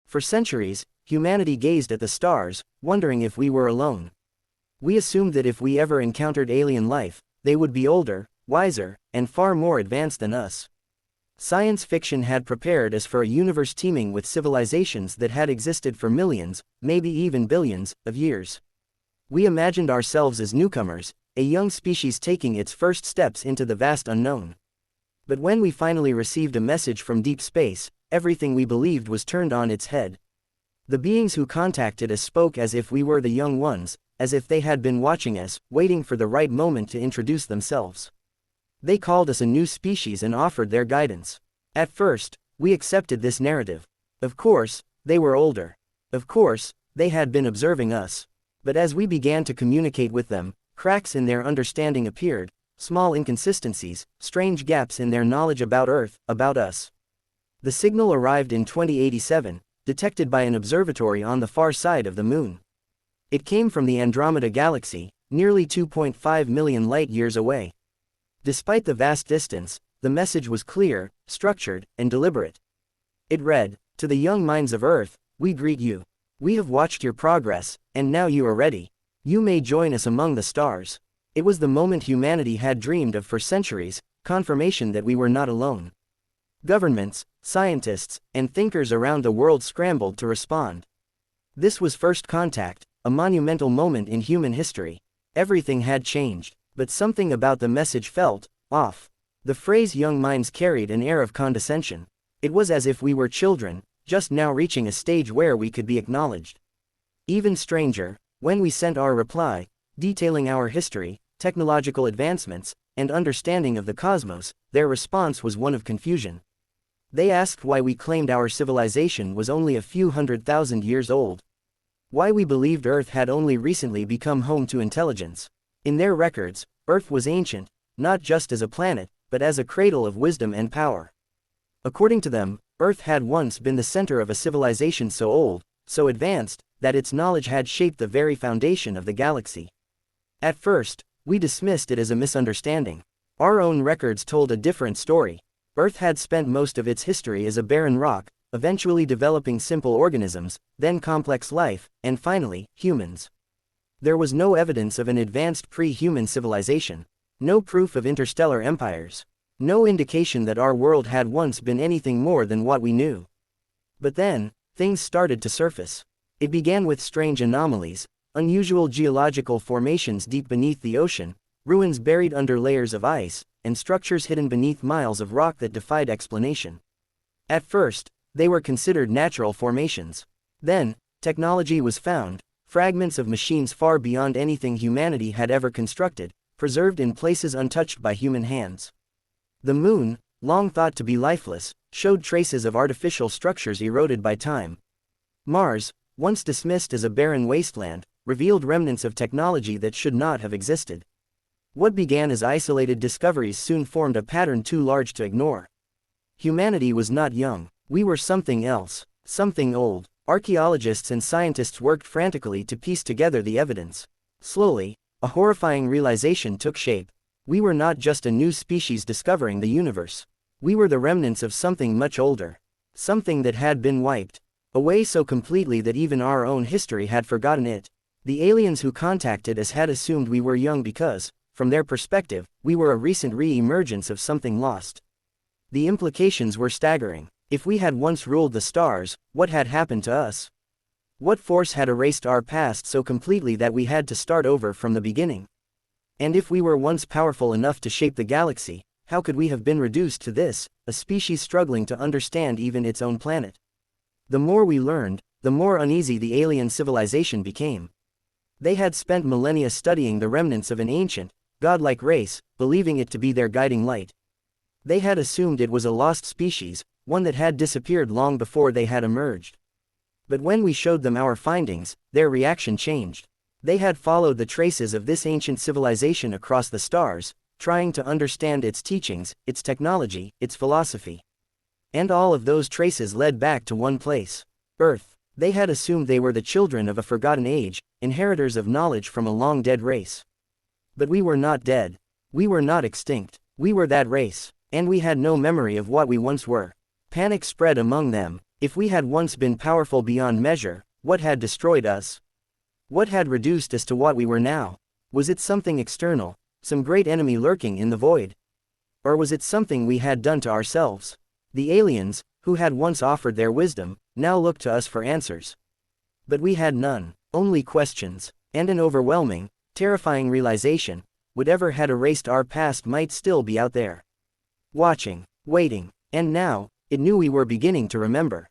For centuries, humanity gazed at the stars, wondering if we were alone. We assumed that if we ever encountered alien life, they would be older, wiser, and far more advanced than us. Science fiction had prepared us for a universe teeming with civilizations that had existed for millions, maybe even billions, of years. We imagined ourselves as newcomers, a young species taking its first steps into the vast unknown. But when we finally received a message from deep space, everything we believed was turned on its head. The beings who contacted us spoke as if we were the young ones, as if they had been watching us, waiting for the right moment to introduce themselves. They called us a new species and offered their guidance. At first, we accepted this narrative. Of course, they were older. Of course, they had been observing us. But as we began to communicate with them, cracks in their understanding appeared, small inconsistencies, strange gaps in their knowledge about Earth, about us. The signal arrived in 2087, detected by an observatory on the far side of the Moon. It came from the Andromeda Galaxy, nearly 2.5 million light-years away. Despite the vast distance, the message was clear, structured, and deliberate. It read, "To the young minds of Earth, we greet you. We have watched your progress, and now you are ready. You may join us among the stars." It was the moment humanity had dreamed of for centuries, confirmation that we were not alone. Governments, scientists, and thinkers around the world scrambled to respond. This was first contact, a monumental moment in human history. Everything had changed, but something about the message felt off. The phrase "young minds" carried an air of condescension. It was as if we were children, just now reaching a stage where we could be acknowledged. Even stranger, when we sent our reply, detailing our history, technological advancements, and understanding of the cosmos, their response was one of confusion. They asked why we claimed our civilization was only a few 100,000 years old. Why we believed Earth had only recently become home to intelligence. In their records, Earth was ancient, not just as a planet, but as a cradle of wisdom and power. According to them, Earth had once been the center of a civilization so old, so advanced, that its knowledge had shaped the very foundation of the galaxy. At first, we dismissed it as a misunderstanding. Our own records told a different story. Earth had spent most of its history as a barren rock, eventually developing simple organisms, then complex life, and finally, humans. There was no evidence of an advanced pre-human civilization. No proof of interstellar empires. No indication that our world had once been anything more than what we knew. But then, things started to surface. It began with strange anomalies, unusual geological formations deep beneath the ocean, ruins buried under layers of ice, and structures hidden beneath miles of rock that defied explanation. At first, they were considered natural formations. Then, technology was found, fragments of machines far beyond anything humanity had ever constructed, preserved in places untouched by human hands. The Moon, long thought to be lifeless, showed traces of artificial structures eroded by time. Mars, once dismissed as a barren wasteland, revealed remnants of technology that should not have existed. What began as isolated discoveries soon formed a pattern too large to ignore. Humanity was not young. We were something else, something old. Archaeologists and scientists worked frantically to piece together the evidence. Slowly, a horrifying realization took shape. We were not just a new species discovering the universe. We were the remnants of something much older. Something that had been wiped away so completely that even our own history had forgotten it. The aliens who contacted us had assumed we were young because, from their perspective, we were a recent re-emergence of something lost. The implications were staggering. If we had once ruled the stars, what had happened to us? What force had erased our past so completely that we had to start over from the beginning? And if we were once powerful enough to shape the galaxy, how could we have been reduced to this, a species struggling to understand even its own planet? The more we learned, the more uneasy the alien civilization became. They had spent millennia studying the remnants of an ancient, godlike race, believing it to be their guiding light. They had assumed it was a lost species, one that had disappeared long before they had emerged. But when we showed them our findings, their reaction changed. They had followed the traces of this ancient civilization across the stars, trying to understand its teachings, its technology, its philosophy. And all of those traces led back to one place: Earth. They had assumed they were the children of a forgotten age, inheritors of knowledge from a long-dead race. But we were not dead. We were not extinct. We were that race, and we had no memory of what we once were. Panic spread among them. If we had once been powerful beyond measure, what had destroyed us? What had reduced us to what we were now? Was it something external, some great enemy lurking in the void? Or was it something we had done to ourselves? The aliens, who had once offered their wisdom, now looked to us for answers. But we had none, only questions, and an overwhelming, terrifying realization: whatever had erased our past might still be out there. Watching, waiting, and now, it knew we were beginning to remember.